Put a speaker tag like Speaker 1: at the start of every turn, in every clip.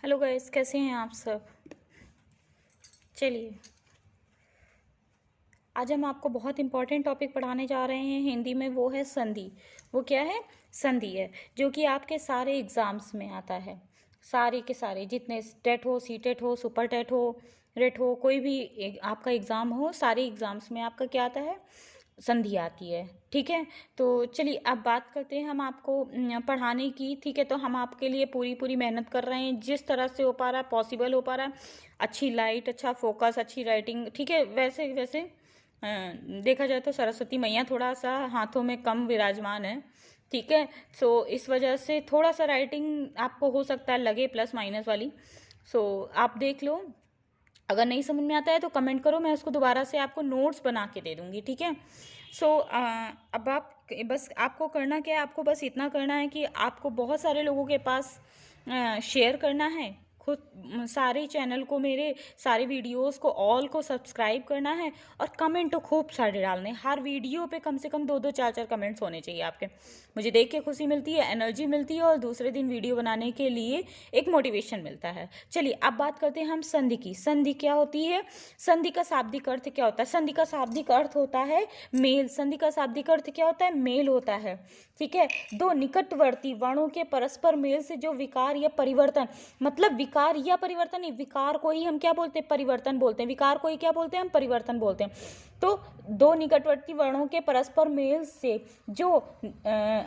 Speaker 1: Hello guys, कैसे हैं आप सब। चलिए, आज हम आपको बहुत इंपॉर्टेंट टॉपिक पढ़ाने जा रहे हैं हिंदी में। वो है संधि। वो क्या है? संधि है, जो कि आपके सारे एग्ज़ाम्स में आता है। सारे के सारे, जितने टेट हो, सी टेट हो, सुपर टेट हो, रेट हो, कोई भी आपका एग्ज़ाम हो, सारे एग्ज़ाम्स में आपका क्या आता है? संधि आती है। ठीक है, तो चलिए अब बात करते हैं हम आपको पढ़ाने की। ठीक है, तो हम आपके लिए पूरी पूरी मेहनत कर रहे हैं, जिस तरह से हो पा रहा है, पॉसिबल हो पा रहा है। अच्छी लाइट, अच्छा फोकस, अच्छी राइटिंग। ठीक है, वैसे वैसे देखा जाए तो सरस्वती मैया थोड़ा सा हाथों में कम विराजमान है। ठीक है, सो इस वजह से थोड़ा सा राइटिंग आपको हो सकता है लगे प्लस माइनस वाली। सो आप देख लो, अगर नहीं समझ में आता है तो कमेंट करो, मैं उसको दोबारा से आपको नोट्स बना के दे दूँगी। ठीक है, सो अब आप बस आपको करना क्या है, आपको बस इतना करना है कि आपको बहुत सारे लोगों के पास शेयर करना है। खुद सारे चैनल को, मेरे सारे वीडियोस को, ऑल को सब्सक्राइब करना है और कमेंट तो खूब सारे डालने। हर वीडियो पे कम से कम 2-2 4-4 कमेंट्स होने चाहिए आपके। मुझे देख के खुशी मिलती है, एनर्जी मिलती है और दूसरे दिन वीडियो बनाने के लिए एक मोटिवेशन मिलता है। चलिए अब बात करते हैं हम संधि की। संधि क्या होती है? संधि का शाब्दिक अर्थ क्या होता है? संधि का शाब्दिक अर्थ होता है मेल। संधि का शाब्दिक अर्थ क्या होता है? मेल होता है। ठीक है, दो निकटवर्ती वर्णों के परस्पर मेल से जो विकार या परिवर्तन, मतलब विकार या परिवर्तन नहीं, विकार को ही हम क्या बोलते हैं? परिवर्तन बोलते हैं। विकार को ही क्या बोलते हैं? हम परिवर्तन बोलते हैं। तो दो निकटवर्ती वर्णों के परस्पर मेल से जो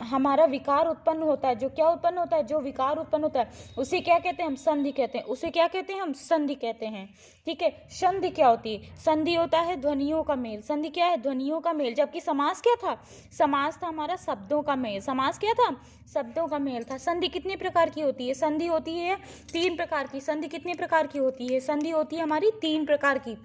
Speaker 1: हमारा विकार उत्पन्न होता है, जो क्या उत्पन्न होता है? जो विकार उत्पन्न होता है, उसे क्या कहते हैं? हम संधि कहते हैं। उसे क्या कहते हैं? हम संधि कहते हैं। ठीक है, संधि क्या होती है? संधि होता है ध्वनियों का मेल। संधि क्या है? ध्वनियों का मेल। जबकि समास क्या था? समास था हमारा शब्दों का मेल। समास क्या था? शब्दों का मेल था। संधि कितने प्रकार की होती है? संधि होती है 3 प्रकार की। संधि कितने प्रकार की होती है? संधि होती है हमारी 3 प्रकार की।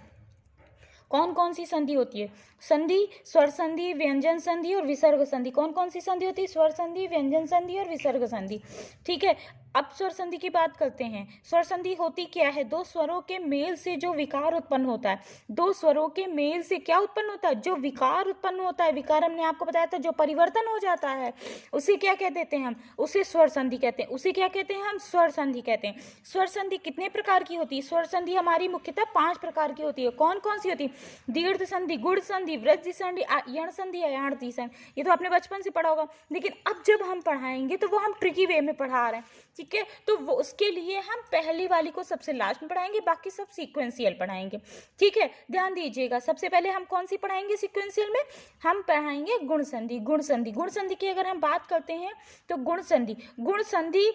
Speaker 1: कौन कौन सी संधि होती है? संधि, स्वर संधि, व्यंजन संधि और विसर्ग संधि। कौन कौन सी संधि होती है? स्वर संधि, व्यंजन संधि और विसर्ग संधि। ठीक है, अब स्वर संधि की बात करते हैं। स्वर संधि होती क्या है? दो स्वरों के मेल से जो विकार उत्पन्न होता है। दो स्वरों के मेल से क्या उत्पन्न होता है? जो विकार उत्पन्न होता है। विकार हमने आपको बताया था, जो परिवर्तन हो जाता है, उसे क्या कह देते हैं हम? उसे स्वर संधि कहते हैं। उसे क्या कहते हैं हम? स्वर संधि कहते हैं। स्वर संधि कितने प्रकार की होती है? स्वर संधि हमारी मुख्यतः 5 प्रकार की होती है। कौन कौन सी होती है? दीर्घ संधि, गुण संधि, वृद्धि संधि, यण संधि, अयाणति संधि। ये तो आपने बचपन से पढ़ा होगा, लेकिन अब जब हम पढ़ाएंगे तो वो हम ट्रिकी वे में पढ़ा रहे हैं। ठीक है, तो वो उसके लिए हम पहली वाली को सबसे लास्ट में पढ़ाएंगे, बाकी सब सीक्वेंशियल पढ़ाएंगे। ठीक है, ध्यान दीजिएगा। सबसे पहले हम कौन सी पढ़ाएंगे सीक्वेंशियल में? हम पढ़ाएंगे गुण संधि। गुण संधि, गुण संधि की अगर हम बात करते हैं तो गुण संधि, गुण संधि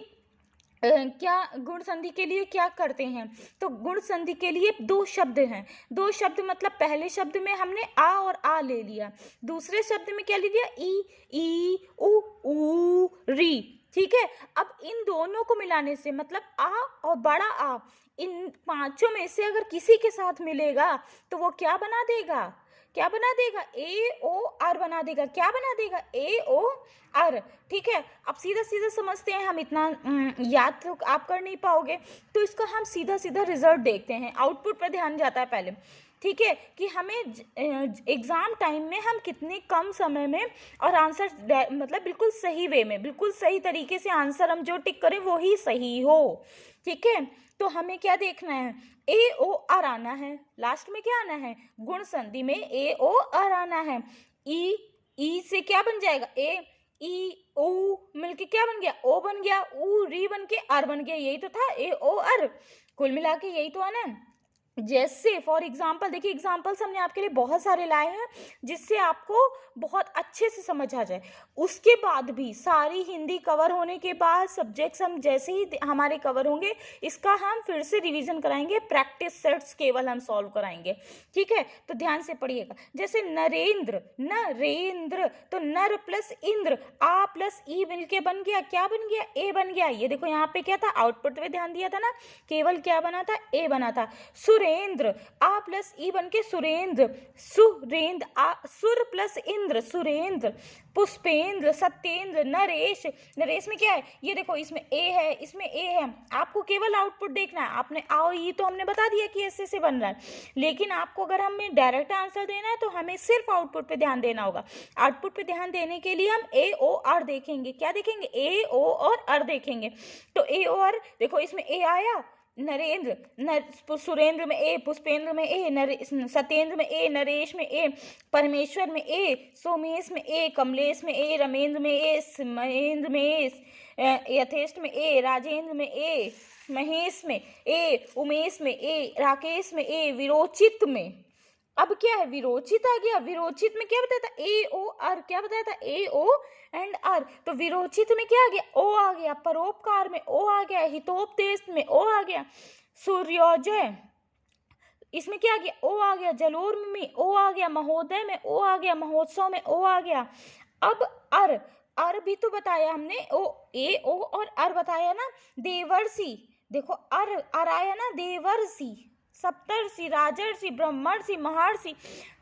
Speaker 1: क्या, गुण संधि के लिए क्या करते हैं? तो गुण संधि के लिए 2 शब्द हैं। 2 शब्द मतलब पहले शब्द में हमने आ और आ ले लिया, दूसरे शब्द में क्या ले लिया? ई उ री। ठीक है, अब इन दोनों को मिलाने से मतलब आ और बड़ा आ, इन पांचों में से अगर किसी के साथ मिलेगा तो वो क्या बना देगा? क्या बना देगा? ए ओ आर बना देगा। क्या बना देगा? ए ओ आर। ठीक है, अब सीधा सीधा समझते हैं हम, इतना याद तो आप कर नहीं पाओगे, तो इसको हम सीधा सीधा रिजल्ट देखते हैं। आउटपुट पर ध्यान जाता है पहले। ठीक है, कि हमें एग्जाम टाइम में हम कितने कम समय में और आंसर मतलब बिल्कुल सही वे में, बिल्कुल सही तरीके से आंसर हम जो टिक करें वो ही सही हो। ठीक है, तो हमें क्या देखना है? ए ओ आर आना है। लास्ट में क्या आना है? गुण संधि में ए ओ आर आना है। ई से क्या बन जाएगा? ए ई ऊ मिलके क्या बन गया? ओ बन गया। ऊ री बन के आर बन गया। यही तो था ए ओ आर, कुल मिला के यही तो आना। जैसे फॉर एग्जाम्पल देखिए, एग्जाम्पल्स हमने आपके लिए बहुत सारे लाए हैं जिससे आपको बहुत अच्छे से समझ आ जाए। उसके बाद भी सारी हिंदी कवर होने के बाद सब्जेक्ट्स हम जैसे ही हमारे कवर होंगे, इसका हम फिर से रिवीजन कराएंगे, प्रैक्टिस सेट्स केवल हम सॉल्व कराएंगे। ठीक है, तो ध्यान से पढ़िएगा। जैसे नरेंद्र, नरेंद्र, तो नर प्लस इंद्र, आ प्लस ई मिलके बन गया, क्या बन गया? ए बन गया। ये देखो यहाँ पे क्या था? आउटपुट पे ध्यान दिया था ना, केवल क्या बना था? ए बना था। सुरेंद्र, सुरेंद्र, आ प्लस ई बन के सुरेंद्र, सुरेंद्र, आ सुर प्लस इंद्र, सुरेंद्र, पुष्पेंद्र, सत्येंद्र, नरेश, नरेश में क्या है, ये देखो इसमें ए है, इसमें ए है, आपको केवल आउटपुट देखना है। आपने आओ ई तो हमने बता दिया कि ऐसे से बन रहा है, लेकिन आपको अगर हमें डायरेक्ट आंसर देना है तो हमें सिर्फ आउटपुट पे ध्यान देना होगा। आउटपुट पे ध्यान देने के लिए हम ए ओ आर देखेंगे। क्या देखेंगे? ए ओ और आर देखेंगे। तो ए ओ आर देखो, इसमें ए आया, नरेंद्र, सुरेंद्र में ए, पुष्पेंद्र में ए, सत्येंद्र में ए, नरेश में ए, परमेश्वर में ए, सोमेश में ए, कमलेश में ए, रमेंद्र में ए, महेंद्र में ए, यथेष्ट में ए, राजेंद्र में ए, महेश में ए, उमेश में ए, राकेश में ए, विरोचित में। अब क्या है? विरोचित आ गया। विरोचित में क्या बताया था? ए ओ आर। क्या बताया था? ए ओ एंड आर। तो विरोचित में क्या आ गया? ओ आ गया। परोपकार में ओ आ गया। हितोपदेश में ओ आ गया। सूर्योदय, इसमें क्या आ गया? ओ आ गया। जलोर्म में ओ आ गया। महोदय में ओ आ गया। महोत्सव में ओ आ गया। अब अर, अर भी तो बताया हमने, ओ ए ओ और अर बताया ना। देवर्षि, देखो अर आया ना, देवर्षि, सप्तर्षि, राजर्षि, ब्रह्मर्षि, महर्षि।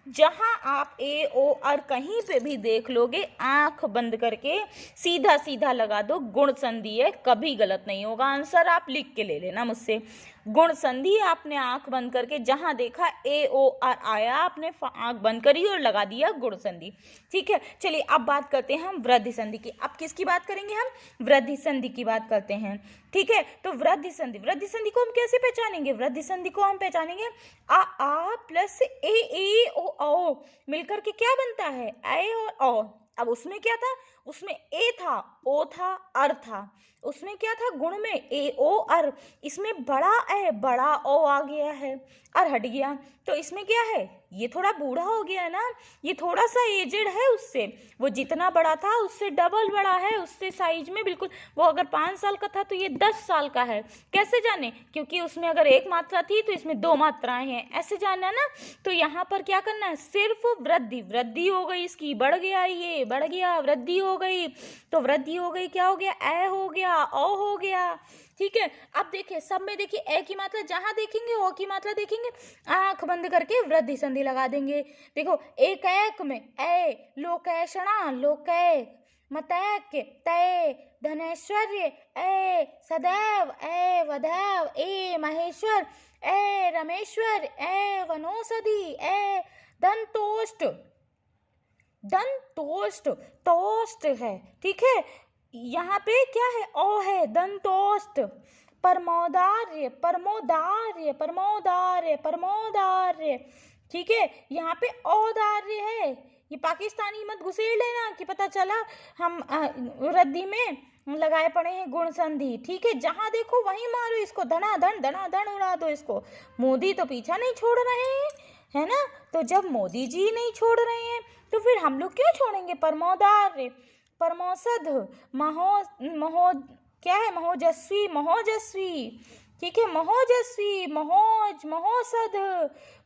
Speaker 1: जहां आप ए ओ अर कहीं पे भी देख लोगे, आंख बंद करके सीधा सीधा लगा दो, गुण संधि है, कभी गलत नहीं होगा। आंसर आप लिख के ले लेना मुझसे। गुण संधि आपने आंख बंद करके जहां देखा ए ओ आर आया, आपने आंख बंद करी और लगा दिया गुण संधि। ठीक है, चलिए अब बात करते हैं हम वृद्धि संधि की। अब किसकी बात करेंगे हम? वृद्धि संधि की बात करते हैं। ठीक है, तो वृद्धि संधि, वृद्धि संधि को हम कैसे पहचानेंगे? वृद्धि संधि को हम पहचानेंगे आ प्लस ए ओ मिलकर के क्या बनता है? ए और ओ। अब उसमें क्या था? उसमें ए था, ओ था, अर था। उसमें क्या था? गुण में ए ओ अर। इसमें बड़ा ए, बड़ा ओ आ गया है, अर हट गया। तो इसमें क्या है? ये थोड़ा बूढ़ा हो गया है ना, ये थोड़ा सा एजेड है उससे। वो जितना बड़ा था उससे डबल बड़ा है, उससे साइज में बिल्कुल। वो अगर 5 साल का था तो ये 10 साल का है। कैसे जाने? क्योंकि उसमें अगर एक मात्रा थी तो इसमें 2 मात्राएं हैं, ऐसे जानना ना। तो यहाँ पर क्या करना है? सिर्फ वृद्धि, वृद्धि हो गई इसकी, बढ़ गया, ये बढ़ गया, वृद्धि हो गई। तो वृद्धि हो गई, क्या हो गया? ए हो गया, ओ हो गया। ठीक है, अब देखिए सब में देखिए ए की मात्रा जहां देखेंगे, ओ की मात्रा देखेंगे, आंख बंद करके वृद्धि संधि लगा देंगे। देखो एक एक में ए, लोकेशणा, लोके, मतैक, तय, धनेश्वर्य, ए, सदैव, ए, वदैव, ए, महेश्वर, ए, रमेश्वर, ए, वनौषधि, ए, दंतोष्ट, दंतोष्ट, टोस्ट है। ठीक है, यहाँ पे क्या है? ओ है, दंतोष्ट। परमोदार्य, परमोदार्य, परमोदार्य, परमोदार्य। ठीक है, यहाँ पे औदार्य है। ये पाकिस्तानी मत घुसेड़ लेना कि पता चला हम वृद्धि में लगाए पड़े हैं गुण संधि। ठीक है, जहां देखो वहीं मारो इसको, धनाधन उड़ा दो इसको। मोदी तो पीछा नहीं छोड़ रहे हैं, है ना। तो जब मोदी जी नहीं छोड़ रहे हैं तो फिर हम लोग क्यों छोड़ेंगे? परमोदार्य, परमोषध, महो क्या है? महोजस्वी, महोजस्वी। ठीक है, महोजस्वी, महोज, महोषध,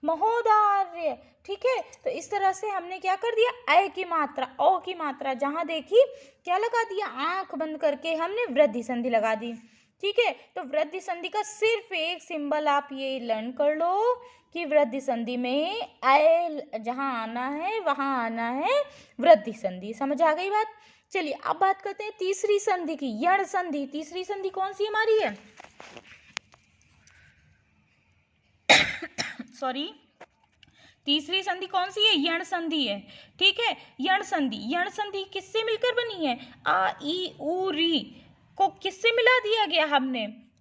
Speaker 1: महोदार्य। ठीक है, तो इस तरह से हमने क्या कर दिया? ए की मात्रा, ओ की मात्रा जहां देखी क्या लगा दिया? आंख बंद करके हमने वृद्धि संधि लगा दी। ठीक है, तो वृद्धि संधि का सिर्फ एक सिंबल आप ये लर्न कर लो कि वृद्धि संधि में ए जहां आना है वहां आना है वृद्धि संधि। समझ आ गई बात? चलिए अब बात करते हैं तीसरी संधि की, यण संधि। तीसरी संधि कौन सी हमारी है? सॉरी, तीसरी संधि कौन सी है? यण संधि है। ठीक है, यण संधि, यण संधि किससे मिलकर बनी है? आ ई उ री को किससे मिला दिया गया?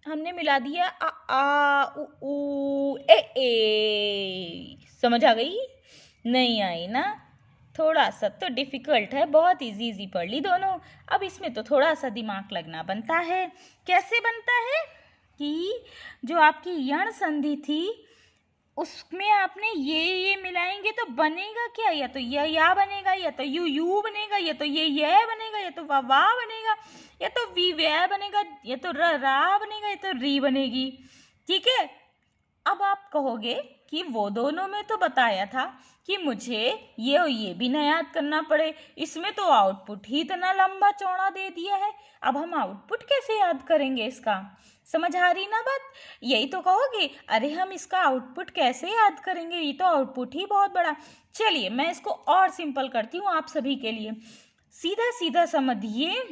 Speaker 1: हमने मिला दिया आ उ ए। समझ आ गई? नहीं आई ना? थोड़ा सा तो डिफिकल्ट है, बहुत इजी पढ़ ली दोनों। अब इसमें तो थोड़ा सा दिमाग लगना बनता है। कैसे बनता है? कि जो आपकी यण संधि थी उसमें आपने ये मिलाएंगे तो बनेगा क्या? या तो या बनेगा, या तो यू बनेगा, या तो ये बनेगा, या तो वाह बनेगा, या तो वी वह बनेगा, या तो रा बनेगा, या तो री बनेगी। ठीक है, अब आप कहोगे कि वो दोनों में तो बताया था कि मुझे ये और ये भी ना याद करना पड़े, इसमें तो आउटपुट ही इतना लंबा चौड़ा दे दिया है, अब हम आउटपुट कैसे याद करेंगे इसका? समझ आ रही ना बात? यही तो कहोगे, अरे हम इसका आउटपुट कैसे याद करेंगे, ये तो आउटपुट ही बहुत बड़ा। चलिए मैं इसको और सिंपल करती हूँ आप सभी के लिए। सीधा सीधा समझिए,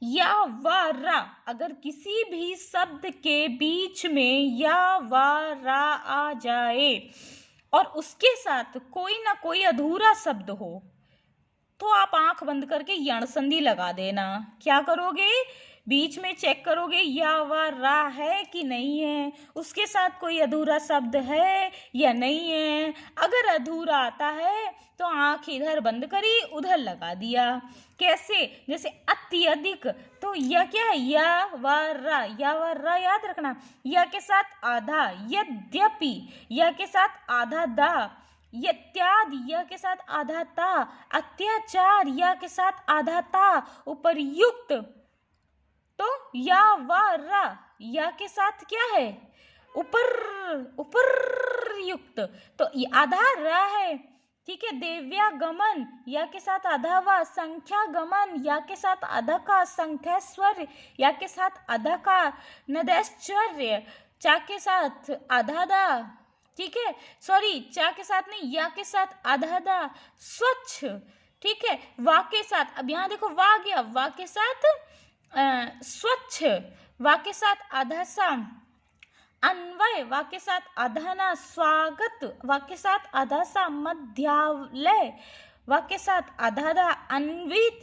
Speaker 1: या व रा, अगर किसी भी शब्द के बीच में या व रा आ जाए और उसके साथ कोई ना कोई अधूरा शब्द हो, तो आप आंख बंद करके यण संधि लगा देना। क्या करोगे? बीच में चेक करोगे या व रा है कि नहीं है, उसके साथ कोई अधूरा शब्द है या नहीं है। अगर अधूरा आता है तो आंख इधर बंद करी, उधर लगा दिया। कैसे? जैसे अत्यधिक, तो यह क्या है? या व रा, या व रा याद रखना। या के साथ आधा, यद्यपि, या के साथ आधा दा, यत्यादि, या के साथ आधा ता, अत्याचार, या के साथ आधा ता, उपर्युक्त, तो या व रा, या के साथ क्या है? ऊपर, उपर्युक्त, तो ये आधा रा है, ठीक है। देव्यागमन, या के साथ आधा वा, संख्या गमन, या के साथ आधा का, संख्या स्वर, या के साथ आधा का, नदैश्चर्य, चा के साथ आधा दा, ठीक है, सॉरी चा के साथ नहीं, या के साथ आधा दा, स्वच्छ, ठीक है। वा के साथ, अब यहाँ देखो वा गया, वा के साथ स्वच्छ, वा के साथ आधा सा, अन्वय, वा के साथ आधा ना, स्वागत, वा के साथ आधा सा, मध्यालय, वा के साथ आधा दा, अन्वित,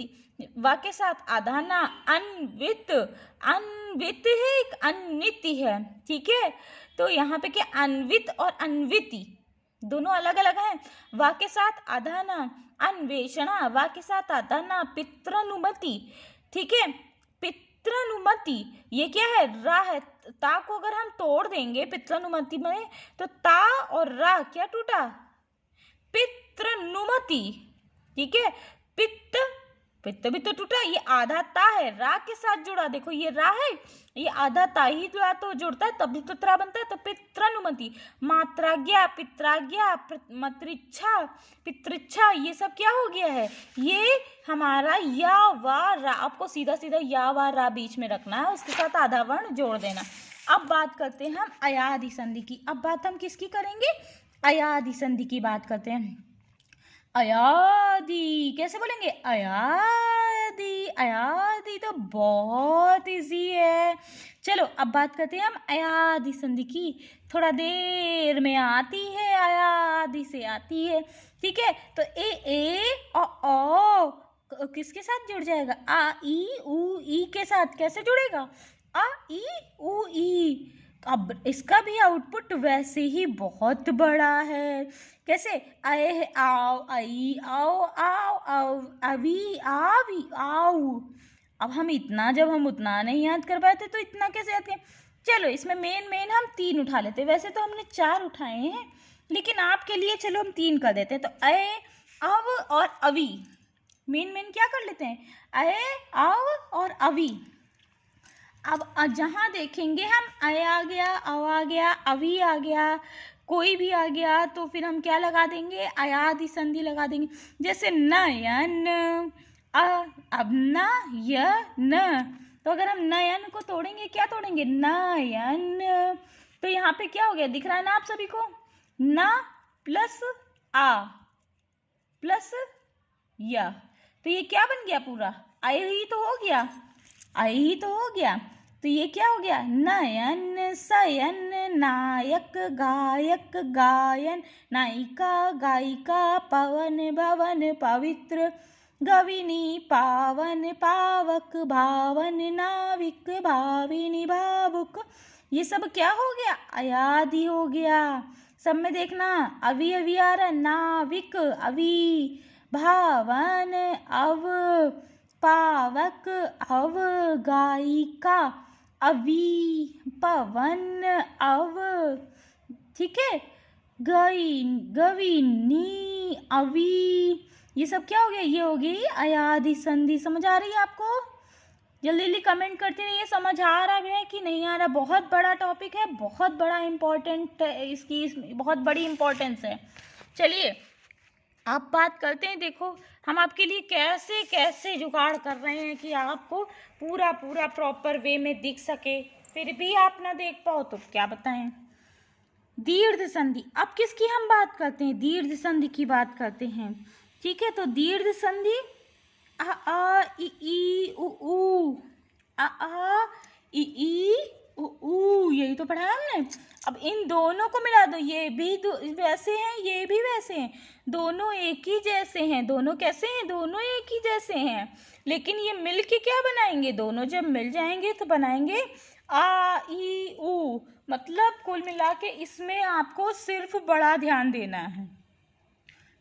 Speaker 1: वा के साथ आधा ना, अन्वित, अन्वित है एक अन्वित है, ठीक है। तो यहाँ पे क्या, अन्वित और अन्विति दोनों अलग अलग हैं। वा के साथ आधा ना, अन्वेषणा, वा के साथ आधा ना, पितृनुमति, ठीक है। पितृनुमति ये क्या है? रा है, ता को अगर हम तोड़ देंगे पितृनुमति में, तो ता और रा क्या टूटा? पितृनुमति, ठीक है। पित्त, पित्त भी तो टूटा, ये आधा ता है, रा के साथ जुड़ा, देखो ये रा है, ये आधा ता ही तो जुड़ता है तभी तो त्रा बनता है, तो पितृनुमति। मात्राज्ञा, पित्राज्ञा, मतृच्छा, पितृच्छा, ये सब क्या हो गया है? ये हमारा या वा रा, आपको सीधा सीधा या वा रा बीच में रखना है, उसके साथ आधा वर्ण जोड़ देना। अब बात करते हैं हम अयादि संधि की। अब बात हम किसकी करेंगे? अयादि संधि की बात करते हैं। अयादि कैसे बोलेंगे? अयादि, अयादि तो बहुत इजी है। चलो अब बात करते हैं हम अयादि संधि की। थोड़ा देर में आती है, अयादि से आती है, ठीक है। तो ए ओ किसके साथ जुड़ जाएगा? आ ई उ ई के साथ। कैसे जुड़ेगा? आ ई उ ई। अब इसका भी आउटपुट वैसे ही बहुत बड़ा है। कैसे? आए, आओ, आई, आओ, आओ, आओ, अवी, आवी, आओ। अब जब हम उतना नहीं याद कर पाए थे तो इतना कैसे याद करें? चलो इसमें मेन हम 3 उठा लेते। वैसे तो हमने 4 उठाए हैं, लेकिन आपके लिए चलो हम 3 कर देते हैं। तो अय, अव और अवी, मेन क्या कर लेते हैं? अय, अव और अवी। अब जहाँ देखेंगे हम अय आ गया, अव आ गया, अवी आ गया, कोई भी आ गया, तो फिर हम क्या लगा देंगे? अयादि संधि लगा देंगे। जैसे नयन, अब न य न, तो अगर हम नयन को तोड़ेंगे, क्या तोड़ेंगे? नयन। तो यहाँ पे क्या हो गया? दिख रहा है ना आप सभी को? न प्लस आ प्लस य, तो ये क्या बन गया? पूरा अय ही तो हो गया, अय ही तो हो गया। तो ये क्या हो गया? नयन, सयन, नायक, गायक, गायन, नायिका, गायिका, पवन, भवन, पवित्र, गविनी, पावन, पावक, भावन, नाविक, भाविनी, भावुक। ये सब क्या हो गया? अयादि हो गया। सब में देखना अवी अवी आ रहा है। नाविक अवी, भावन अव, पावक अव, गायिका अवी, पवन अव, ठीक है, गविनी अवी। ये सब क्या हो गया? ये हो गई अयादि संधि। समझ आ रही है आपको? जल्दी जल्दी कमेंट करते रहिए। समझ आ रहा है कि नहीं आ रहा? बहुत बड़ा टॉपिक है, बहुत बड़ा इम्पोर्टेंट, इसकी बहुत बड़ी इम्पोर्टेंस है। चलिए आप बात करते हैं। देखो हम आपके लिए कैसे कैसे जुगाड़ कर रहे हैं कि आपको पूरा पूरा प्रॉपर वे में दिख सके, फिर भी आप ना देख पाओ तो क्या बताएं। दीर्घ संधि, अब किसकी हम बात करते हैं? दीर्घ संधि की बात करते हैं। ठीक है, तो दीर्घ संधि आ आ ई उ ऊ, आ ई उ ऊ, यही तो पढ़ा है हमने। अब इन दोनों को मिला दो, ये भी वैसे हैं, ये भी वैसे हैं, दोनों एक ही जैसे हैं। दोनों कैसे हैं? दोनों एक ही जैसे हैं, लेकिन ये मिल के क्या बनाएंगे? दोनों जब मिल जाएंगे तो बनाएंगे आ ई उ। मतलब कुल मिला के इसमें आपको सिर्फ बड़ा ध्यान देना है,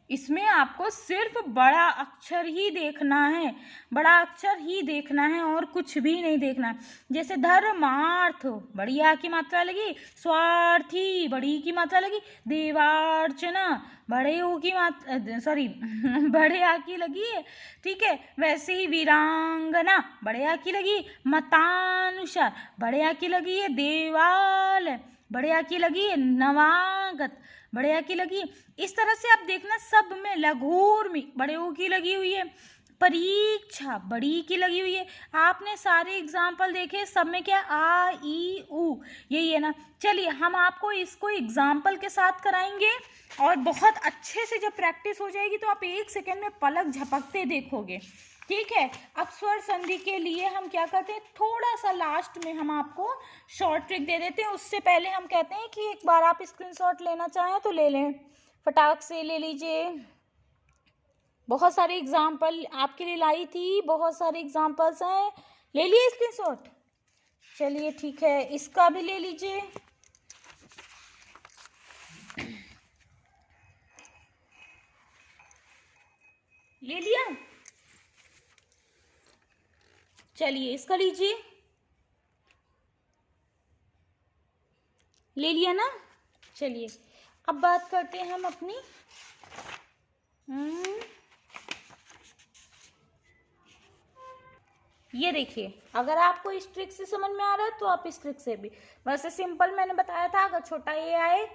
Speaker 1: इसमें आपको सिर्फ बड़ा अक्षर ही देखना है, बड़ा अक्षर ही देखना है और कुछ भी नहीं देखना है। जैसे धर्मार्थ, बड़ी आ की मात्रा लगी, स्वार्थी बड़ी की मात्रा लगी, देवार्चना बड़े ओ की मात्रा सॉरी बड़े आ की लगी है। ठीक है, वैसे ही वीरांगना बड़े आ की लगी, मतानुसार बड़े आ की लगी है, देवाल बड़े आ की लगी है, नवागत बड़े आ की लगी। इस तरह से आप देखना सब में, लघुर्मी बड़े ओ की लगी हुई है, परीक्षा बड़ी की लगी हुई है। आपने सारे एग्जाम्पल देखे, सब में क्या आ ई उ यही है ना। चलिए हम आपको इसको एग्जाम्पल के साथ कराएंगे और बहुत अच्छे से जब प्रैक्टिस हो जाएगी तो आप 1 सेकेंड में पलक झपकते देखोगे। ठीक है, अब स्वर संधि के लिए हम क्या करते हैं, थोड़ा सा लास्ट में हम आपको शॉर्ट ट्रिक दे देते हैं। उससे पहले हम कहते हैं कि एक बार आप स्क्रीनशॉट लेना चाहें तो ले लें, फटाक से ले लीजिए। बहुत सारे एग्जाम्पल आपके लिए लाई थी, बहुत सारे एग्जाम्पल्स हैं, ले लिए स्क्रीनशॉट। चलिए ठीक है, इसका भी ले लीजिए। ले लिया? चलिए इसका लीजिए, ले लिया ना। चलिए अब बात करते हैं हम अपनी ये देखिए, अगर आपको इस ट्रिक से समझ में आ रहा है तो आप इस ट्रिक से भी, वैसे सिंपल मैंने बताया था, अगर छोटा ए आए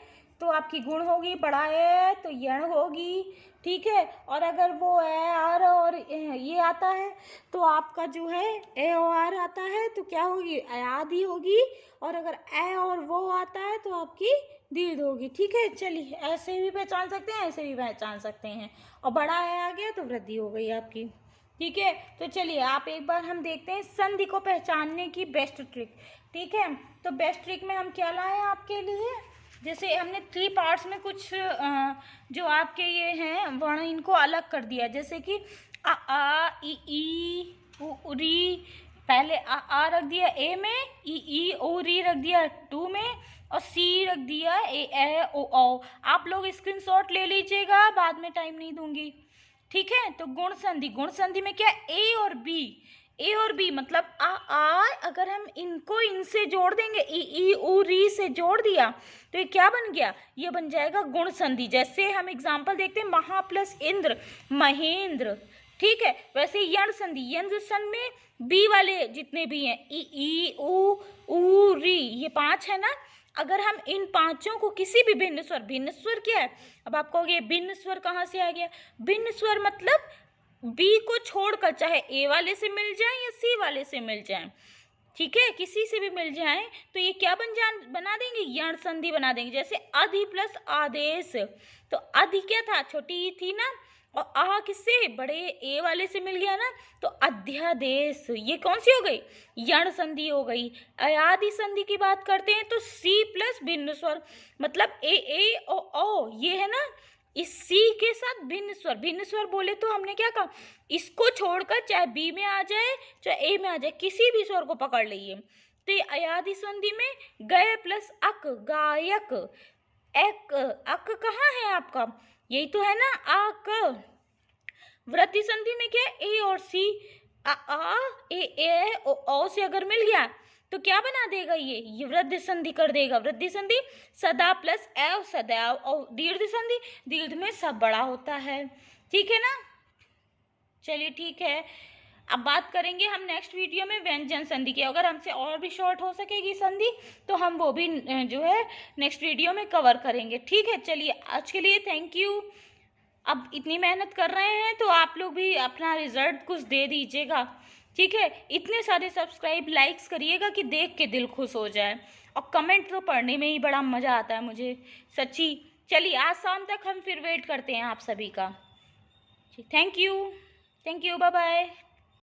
Speaker 1: तो आपकी गुण होगी, बड़ा ए तो यण होगी। ठीक है, और अगर वो ए आर और ये आता है तो आपका जो है ए और आर आता है तो क्या होगी? अयादि होगी। और अगर ए और वो आता है तो आपकी दीर्घ होगी। ठीक है, चलिए ऐसे भी पहचान सकते हैं, ऐसे भी पहचान सकते हैं। और बड़ा ए आ गया तो वृद्धि हो गई आपकी। ठीक है, तो चलिए आप एक बार हम देखते हैं संधि को पहचानने की बेस्ट ट्रिक। ठीक है, तो बेस्ट ट्रिक में हम क्या लाए आपके लिए, जैसे हमने 3 पार्ट्स में कुछ जो आपके ये हैं वर्ण, इनको अलग कर दिया। जैसे कि आ ई उ री, पहले आ रख दिया ए में, ई ओ री रख दिया 2 में, और सी रख दिया ए ओ। आप लोग स्क्रीनशॉट ले लीजिएगा, बाद में टाइम नहीं दूंगी। ठीक है, तो गुण संधि, गुण संधि में क्या, ए और बी, ए और बी मतलब आ अगर हम इनको इनसे जोड़ देंगे, ई उ री से जोड़ दिया तो ये क्या बन गया? ये बन जाएगा गुण संधि। जैसे हम एग्जांपल देखते हैं, महा प्लस इंद्र, महेंद्र। ठीक है, वैसे यण संधि, यण संधि में बी वाले जितने भी हैं, ई उ री, ये 5 है ना। अगर हम इन 5 को किसी भी भिन्न स्वर, भिन्न स्वर क्या है? अब आप कहोगे भिन्न स्वर कहाँ से आ गया? भिन्न स्वर मतलब बी को छोड़कर, चाहे ए वाले से मिल जाए या सी वाले से मिल जाए, ठीक है, किसी से भी मिल जाए तो ये क्या बना देंगे? यण संधि बना देंगे। जैसे अधि प्लस आदेश, तो अधि क्या था? छोटी ई थी ना, और आ किससे? बड़े ए वाले से मिल गया ना, तो अध्यादेश, ये कौन सी हो गई? यण संधि हो गई। अयादि संधि की बात करते हैं तो सी प्लस भिन्न स्वर, मतलब ए ओ, ये है ना, इस सी के साथ भिन्न स्वर बोले तो हमने क्या कहा? इसको छोड़कर चाहे बी में आ जाए चाहे ए में आ जाए, किसी भी स्वर को पकड़ लीजिए। तो ये अयादि संधि में गय प्लस अक, गायक, एक अक कहाँ है आपका? यही तो है ना, आक। वृद्धि संधि में क्या है? ए और सी, आ ए ओ से अगर मिल गया तो क्या बना देगा? ये वृद्धि संधि कर देगा। वृद्धि संधि सदा प्लस एव, सदैव। और दीर्घ संधि, दीर्घ में सब बड़ा होता है। ठीक है ना, चलिए ठीक है। अब बात करेंगे हम नेक्स्ट वीडियो में व्यंजन संधि की। अगर हमसे और भी शॉर्ट हो सकेगी संधि तो हम वो भी जो है नेक्स्ट वीडियो में कवर करेंगे। ठीक है, चलिए आज के लिए थैंक यू। अब इतनी मेहनत कर रहे हैं तो आप लोग भी अपना रिजल्ट कुछ दे दीजिएगा। ठीक है, इतने सारे सब्सक्राइब लाइक्स करिएगा कि देख के दिल खुश हो जाए, और कमेंट तो पढ़ने में ही बड़ा मज़ा आता है मुझे सच्ची। चलिए आज शाम तक हम फिर वेट करते हैं आप सभी का। Thank you, bye bye.